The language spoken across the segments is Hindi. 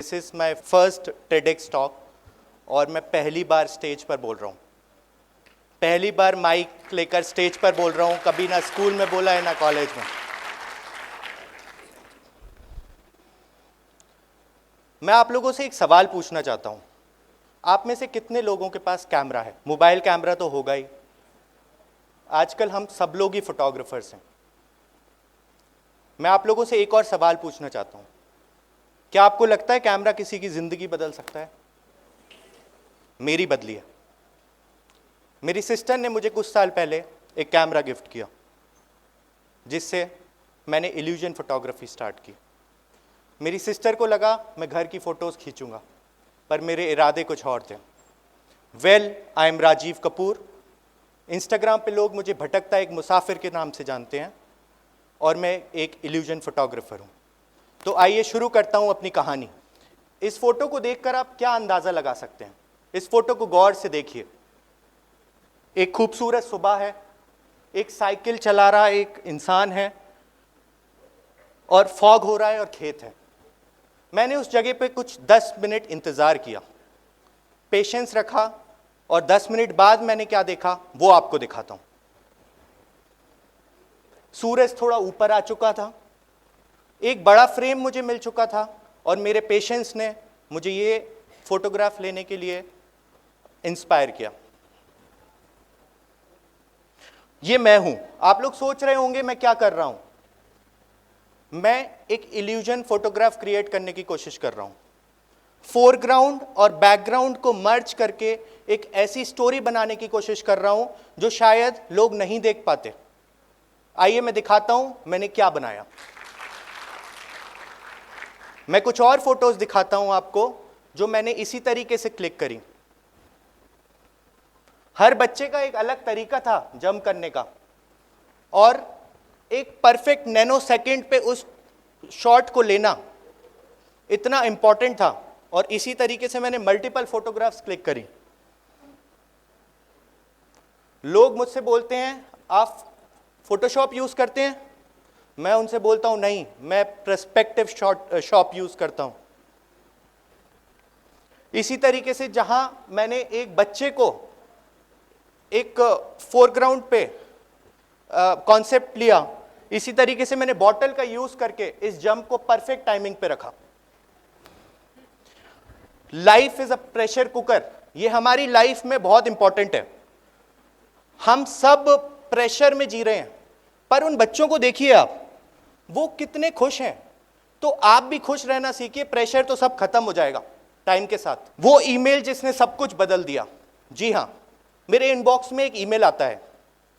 This is my first TEDx talk और मैं पहली बार स्टेज पर बोल रहा हूँ, पहली बार माइक लेकर स्टेज पर बोल रहा हूँ। कभी ना स्कूल में बोला है ना कॉलेज में। मैं आप लोगों से एक सवाल पूछना चाहता हूँ, आप में से कितने लोगों के पास कैमरा है? मोबाइल कैमरा तो होगा ही, आजकल हम सब लोग ही फोटोग्राफर्स हैं। मैं आप लोगों से एक और सवाल पूछना चाहता हूँ, क्या आपको लगता है कैमरा किसी की जिंदगी बदल सकता है? मेरी बदली है। मेरी सिस्टर ने मुझे कुछ साल पहले एक कैमरा गिफ्ट किया, जिससे मैंने इल्यूजन फोटोग्राफी स्टार्ट की। मेरी सिस्टर को लगा मैं घर की फोटोज खींचूंगा, पर मेरे इरादे कुछ और थे। Well, I am Rajiv Kapoor. Instagram पे लोग मुझे भटकता एक मुसाफिर के नाम से जानते हैं और मैं एक इल्यूजन फोटोग्राफर हूँ। तो आइए शुरू करता हूँ अपनी कहानी। इस फोटो को देखकर आप क्या अंदाज़ा लगा सकते हैं? इस फोटो को गौर से देखिए। एक खूबसूरत सुबह है, एक साइकिल चला रहा एक इंसान है और फॉग हो रहा है और खेत है। मैंने उस जगह पे कुछ 10 मिनट इंतज़ार किया, पेशेंस रखा और 10 मिनट बाद मैंने क्या देखा वो आपको दिखाता हूं। सूरज थोड़ा ऊपर आ चुका था, एक बड़ा फ्रेम मुझे मिल चुका था और मेरे पेशेंस ने मुझे ये फोटोग्राफ लेने के लिए इंस्पायर किया। ये मैं हूं। आप लोग सोच रहे होंगे मैं क्या कर रहा हूं। मैं एक इल्यूजन फोटोग्राफ क्रिएट करने की कोशिश कर रहा हूं। फोरग्राउंड और बैकग्राउंड को मर्ज करके एक ऐसी स्टोरी बनाने की कोशिश कर रहा हूं जो शायद लोग नहीं देख पाते। आइए मैं दिखाता हूं मैंने क्या बनाया। मैं कुछ और फोटोज दिखाता हूं आपको जो मैंने इसी तरीके से क्लिक करी। हर बच्चे का एक अलग तरीका था जंप करने का और एक परफेक्ट नैनो सेकंड पे उस शॉट को लेना इतना इंपॉर्टेंट था और इसी तरीके से मैंने मल्टीपल फोटोग्राफ्स क्लिक करी। लोग मुझसे बोलते हैं आप फोटोशॉप यूज करते हैं? मैं उनसे बोलता हूं नहीं, मैं पर्सपेक्टिव शॉप यूज करता हूं। इसी तरीके से जहां मैंने एक बच्चे को एक फोरग्राउंड पे कॉन्सेप्ट लिया, इसी तरीके से मैंने बॉटल का यूज करके इस जंप को परफेक्ट टाइमिंग पे रखा। Life is a pressure cooker, ये हमारी लाइफ में बहुत इंपॉर्टेंट है। हम सब प्रेशर में जी रहे हैं, पर उन बच्चों को देखिए आप, वो कितने खुश हैं। तो आप भी खुश रहना सीखिए, प्रेशर तो सब खत्म हो जाएगा टाइम के साथ। वो ईमेल जिसने सब कुछ बदल दिया, जी हां, मेरे इनबॉक्स में एक ईमेल आता है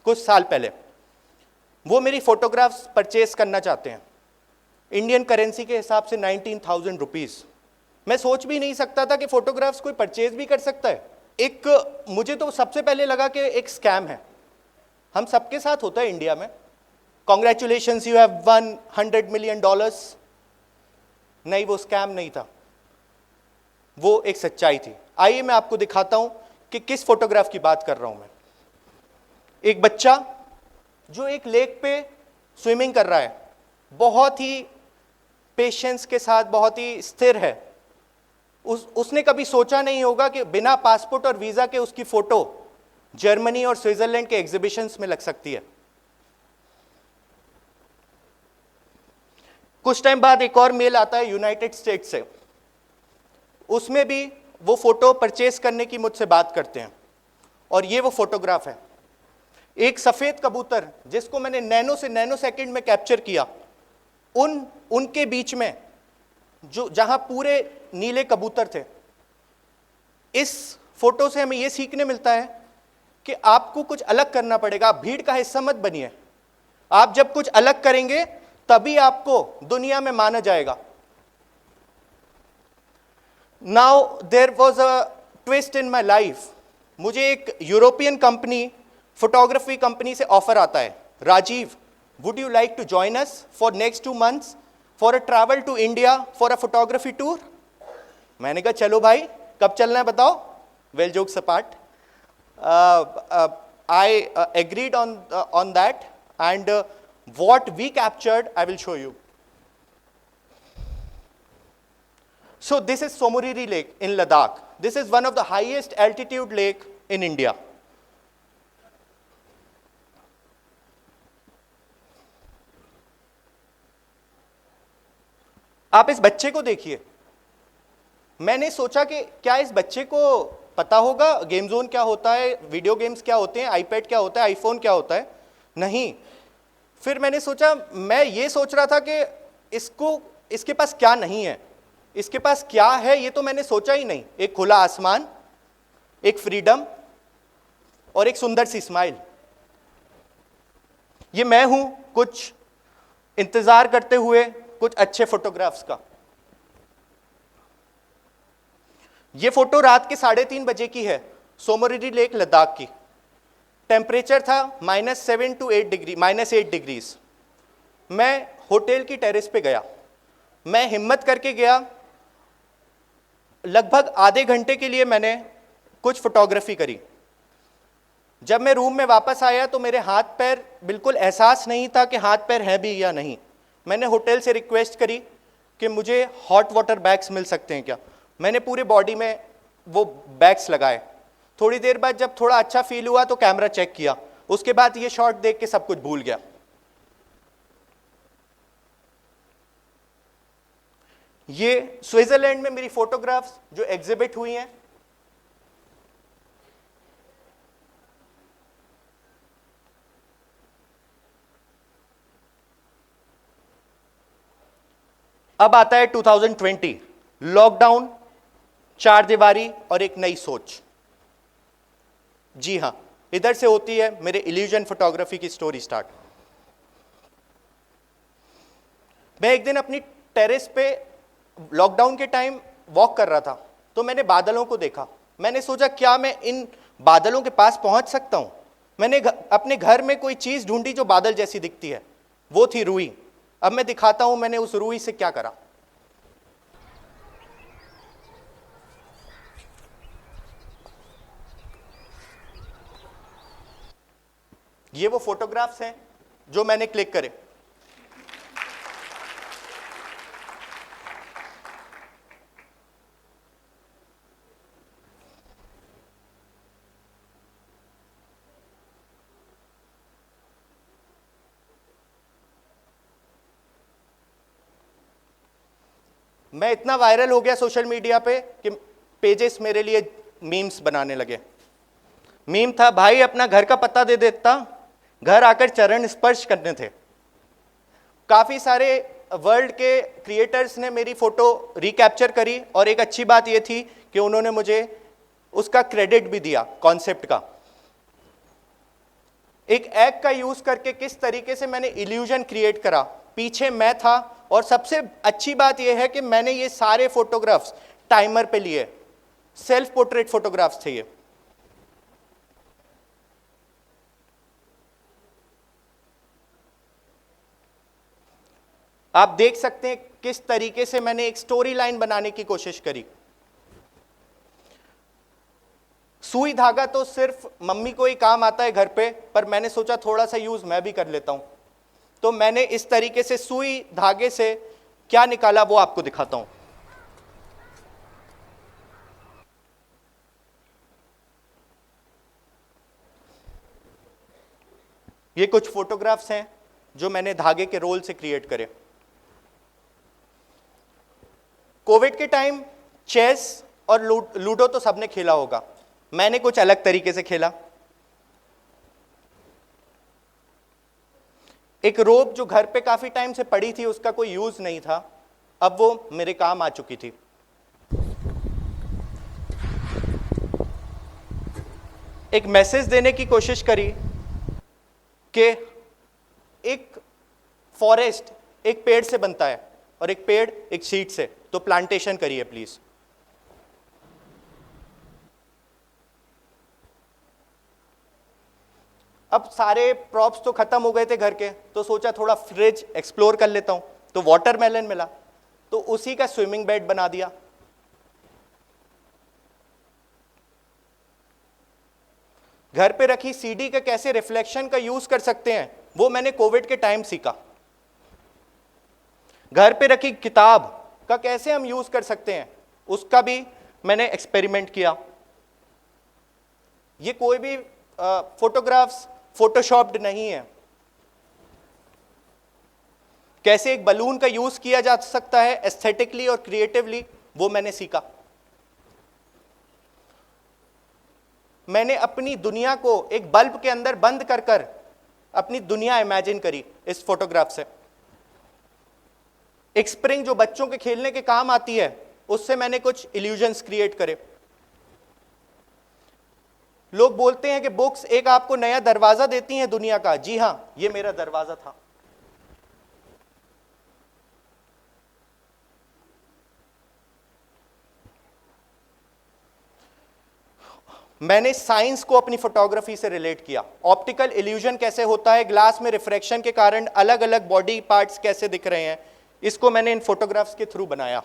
कुछ साल पहले। वो मेरी फोटोग्राफ्स परचेज करना चाहते हैं, इंडियन करेंसी के हिसाब से 19,000 रुपीज। मैं सोच भी नहीं सकता था कि फोटोग्राफ्स कोई परचेज भी कर सकता है। एक मुझे तो सबसे पहले लगा कि एक स्कैम है, हम सबके साथ होता है इंडिया में। Congratulations, you have one $100 million. नहीं, वो स्कैम नहीं था, वो एक सच्चाई थी। आइए मैं आपको दिखाता हूं कि किस फोटोग्राफ की बात कर रहा हूं मैं। एक बच्चा जो एक लेक पे स्विमिंग कर रहा है, बहुत ही पेशेंस के साथ, बहुत ही स्थिर है। उसने कभी सोचा नहीं होगा कि बिना पासपोर्ट और वीजा के उसकी फोटो जर्मनी और स्विट्जरलैंड के एग्जीबिशंस में लग सकती है। कुछ टाइम बाद एक और मेल आता है यूनाइटेड स्टेट्स से, उसमें भी वो फोटो परचेस करने की मुझसे बात करते हैं। और ये वो फोटोग्राफ है, एक सफेद कबूतर जिसको मैंने नैनो से नैनो सेकंड में कैप्चर किया, उनके बीच में जो जहां पूरे नीले कबूतर थे। इस फोटो से हमें यह सीखने मिलता है कि आपको कुछ अलग करना पड़ेगा। आप भीड़ का हिस्सा मत बनिए, आप जब कुछ अलग करेंगे तभी आपको दुनिया में माना जाएगा। Now there was a twist in my life. मुझे एक यूरोपियन कंपनी, फोटोग्राफी कंपनी से ऑफर आता है, Rajiv would you like to join us for next 2 months for a travel to India for a photography tour. मैंने कहा चलो भाई, कब चलना है बताओ। Well, jokes apart, I agreed on that and what we captured I will show you. So this is Somoriri Lake in Ladakh. This is one of the highest altitude lake in India. आप इस बच्चे को देखिए। मैंने सोचा कि क्या इस बच्चे को पता होगा गेम जोन क्या होता है, वीडियो गेम्स क्या होते हैं, आईपैड क्या होता है, आईफोन क्या होता है। नहीं। फिर मैंने सोचा, मैं ये सोच रहा था कि इसके पास क्या नहीं है, इसके पास क्या है ये तो मैंने सोचा ही नहीं। एक खुला आसमान, एक फ्रीडम और एक सुंदर सी स्माइल। ये मैं हूं कुछ इंतजार करते हुए कुछ अच्छे फोटोग्राफ्स का। ये फोटो रात के 3:30 बजे की है, सोमोरिरी लेक लद्दाख की। टेम्परेचर था -7 to 8 डिग्री, -8 डिग्रीज। मैं होटल की टेरेस पे गया, मैं हिम्मत करके गया। लगभग आधे घंटे के लिए मैंने कुछ फोटोग्राफी करी। जब मैं रूम में वापस आया तो मेरे हाथ पैर बिल्कुल एहसास नहीं था कि हाथ पैर हैं भी या नहीं। मैंने होटल से रिक्वेस्ट करी कि मुझे हॉट वाटर बैग्स मिल सकते हैं क्या। मैंने पूरे बॉडी में वो बैग्स लगाए। थोड़ी देर बाद जब थोड़ा अच्छा फील हुआ तो कैमरा चेक किया। उसके बाद ये शॉट देख के सब कुछ भूल गया। ये स्विट्जरलैंड में मेरी फोटोग्राफ्स जो एग्जिबिट हुई हैं। अब आता है 2020, लॉकडाउन, 4 दीवारी और एक नई सोच। जी हां, इधर से होती है मेरे इल्यूजन फोटोग्राफी की स्टोरी स्टार्ट। मैं एक दिन अपनी टेरेस पे लॉकडाउन के टाइम वॉक कर रहा था तो मैंने बादलों को देखा। मैंने सोचा क्या मैं इन बादलों के पास पहुंच सकता हूं। मैंने अपने घर में कोई चीज ढूंढी जो बादल जैसी दिखती है, वो थी रुई। अब मैं दिखाता हूं मैंने उस रुई से क्या करा। ये वो फोटोग्राफ्स हैं जो मैंने क्लिक करे। मैं इतना वायरल हो गया सोशल मीडिया पे कि पेजेस मेरे लिए मीम्स बनाने लगे। मीम था, भाई अपना घर का पता दे देता, घर आकर चरण स्पर्श करने थे। काफी सारे वर्ल्ड के क्रिएटर्स ने मेरी फोटो रिकैप्चर करी और एक अच्छी बात यह थी कि उन्होंने मुझे उसका क्रेडिट भी दिया कॉन्सेप्ट का। एक एग का यूज करके किस तरीके से मैंने इल्यूजन क्रिएट करा, पीछे मैं था। और सबसे अच्छी बात यह है कि मैंने ये सारे फोटोग्राफ्स टाइमर पे लिए, सेल्फ पोर्ट्रेट फोटोग्राफ्स थे ये। आप देख सकते हैं किस तरीके से मैंने एक स्टोरी लाइन बनाने की कोशिश करी। सुई धागा तो सिर्फ मम्मी को ही काम आता है घर पे, पर मैंने सोचा थोड़ा सा यूज मैं भी कर लेता हूं। तो मैंने इस तरीके से सुई धागे से क्या निकाला वो आपको दिखाता हूं। ये कुछ फोटोग्राफ्स हैं जो मैंने धागे के रोल से क्रिएट करे। कोविड के टाइम चेस और लूडो तो सबने खेला होगा, मैंने कुछ अलग तरीके से खेला। एक रोप जो घर पे काफी टाइम से पड़ी थी, उसका कोई यूज नहीं था, अब वो मेरे काम आ चुकी थी। एक मैसेज देने की कोशिश करी कि एक फॉरेस्ट एक पेड़ से बनता है और एक पेड़ एक सीड से, तो प्लांटेशन करिए प्लीज। अब सारे प्रॉप्स तो खत्म हो गए थे घर के, तो सोचा थोड़ा फ्रिज एक्सप्लोर कर लेता हूं, तो वाटरमेलन मिला, तो उसी का स्विमिंग बेड बना दिया। घर पे रखी सीडी का कैसे रिफ्लेक्शन का यूज कर सकते हैं वो मैंने कोविड के टाइम सीखा। घर पे रखी किताब का कैसे हम यूज कर सकते हैं, उसका भी मैंने एक्सपेरिमेंट किया। ये कोई भी फोटोग्राफ्स फोटोशॉप्ड नहीं है। कैसे एक बलून का यूज किया जा सकता है एस्थेटिकली और क्रिएटिवली, वो मैंने सीखा। मैंने अपनी दुनिया को एक बल्ब के अंदर बंद कर कर अपनी दुनिया इमेजिन करी इस फोटोग्राफ से। एक स्प्रिंग जो बच्चों के खेलने के काम आती है, उससे मैंने कुछ इल्यूजन्स क्रिएट करे। लोग बोलते हैं कि बुक्स एक आपको नया दरवाजा देती हैं दुनिया का। जी हां, ये मेरा दरवाजा था। मैंने साइंस को अपनी फोटोग्राफी से रिलेट किया। ऑप्टिकल इल्यूजन कैसे होता है, ग्लास में रिफ्रैक्शन के कारण अलग अलग बॉडी पार्ट्स कैसे दिख रहे हैं, इसको मैंने इन फोटोग्राफ्स के थ्रू बनाया।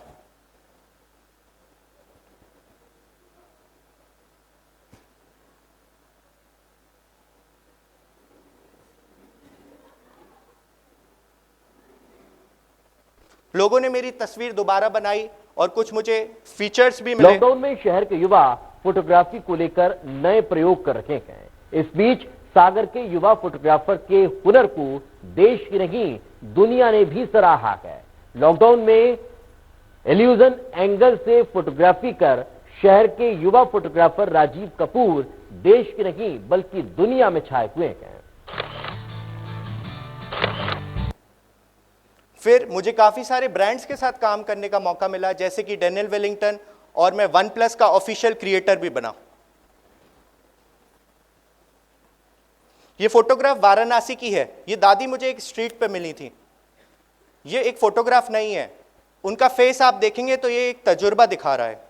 लोगों ने मेरी तस्वीर दोबारा बनाई और कुछ मुझे फीचर्स भी मिले। लॉकडाउन में शहर के युवा फोटोग्राफी को लेकर नए प्रयोग कर रहे हैं। इस बीच सागर के युवा फोटोग्राफर के हुनर को देश की नहीं दुनिया ने भी सराहा है। लॉकडाउन में इल्यूजन एंगल से फोटोग्राफी कर शहर के युवा फोटोग्राफर राजीव कपूर देश की नहीं बल्कि दुनिया में छाए हुए हैं। फिर मुझे काफी सारे ब्रांड्स के साथ काम करने का मौका मिला, जैसे कि डेनियल वेलिंगटन, और मैं OnePlus का ऑफिशियल क्रिएटर भी बना। ये फोटोग्राफ वाराणसी की है। ये दादी मुझे एक स्ट्रीट पे मिली थी। ये एक फोटोग्राफ नहीं है, उनका फेस आप देखेंगे तो ये एक तजुर्बा दिखा रहा है।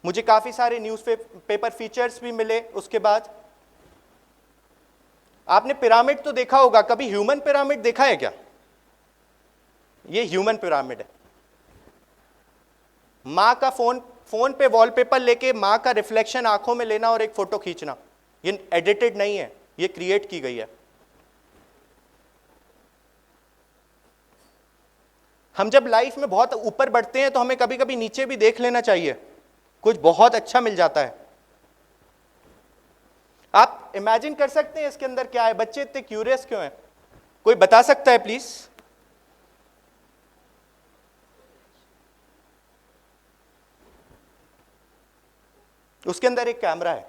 मुझे काफी सारे न्यूज़पेपर फीचर्स भी मिले। उसके बाद आपने पिरामिड तो देखा होगा, कभी ह्यूमन पिरामिड देखा है क्या? ये ह्यूमन पिरामिड है। मां का फोन पे वॉलपेपर लेके मां का रिफ्लेक्शन आंखों में लेना और एक फोटो खींचना, ये एडिटेड नहीं है, ये क्रिएट की गई है। हम जब लाइफ में बहुत ऊपर बढ़ते हैं तो हमें कभी कभी नीचे भी देख लेना चाहिए, कुछ बहुत अच्छा मिल जाता है। आप इमेजिन कर सकते हैं इसके अंदर क्या है? बच्चे इतने क्यूरियस क्यों हैं? कोई बता सकता है प्लीज? उसके अंदर एक कैमरा है।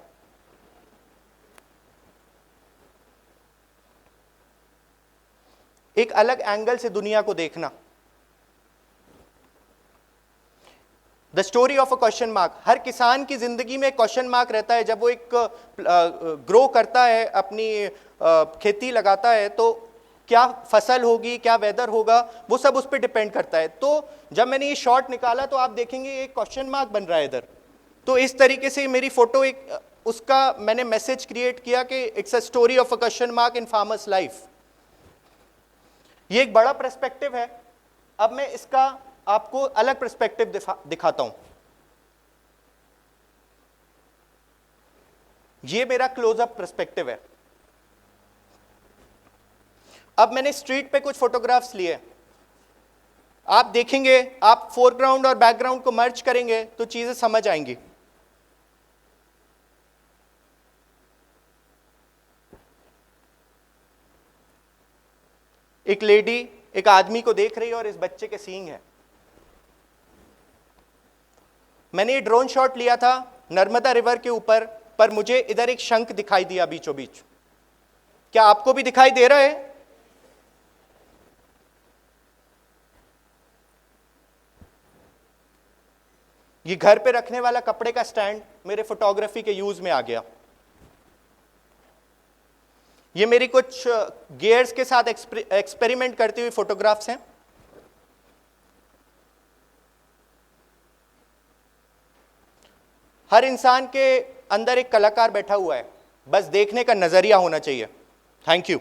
एक अलग एंगल से दुनिया को देखना। The story of a question mark. हर किसान की जिंदगी में क्वेश्चन मार्क रहता है। जब वो एक ग्रो करता है, अपनी खेती लगाता है, तो क्या फसल होगी, क्या वेदर होगा, वो सब उस पर डिपेंड करता है। तो जब मैंने ये शॉट निकाला तो आप देखेंगे एक क्वेश्चन मार्क बन रहा है इधर। तो इस तरीके से मेरी फोटो एक उसका मैंने मैसेज क्रिएट किया कि it's a story of a question mark in farmers life. ये एक बड़ा पर्सपेक्टिव है। अब मैं इसका आपको अलग पर्सपेक्टिव दिखाता हूं। ये मेरा क्लोजअप पर्सपेक्टिव है। अब मैंने स्ट्रीट पे कुछ फोटोग्राफ्स लिए। आप देखेंगे, आप फोरग्राउंड और बैकग्राउंड को मर्ज करेंगे तो चीजें समझ आएंगी। एक लेडी एक आदमी को देख रही है और इस बच्चे के सींग है। मैंने ये ड्रोन शॉट लिया था नर्मदा रिवर के ऊपर, पर मुझे इधर एक शंख दिखाई दिया बीचों बीच। क्या आपको भी दिखाई दे रहा है? ये घर पे रखने वाला कपड़े का स्टैंड मेरे फोटोग्राफी के यूज में आ गया। ये मेरी कुछ गियर्स के साथ एक्सपेरिमेंट करती हुई फोटोग्राफ्स हैं। हर इंसान के अंदर एक कलाकार बैठा हुआ है, बस देखने का नजरिया होना चाहिए। Thank you.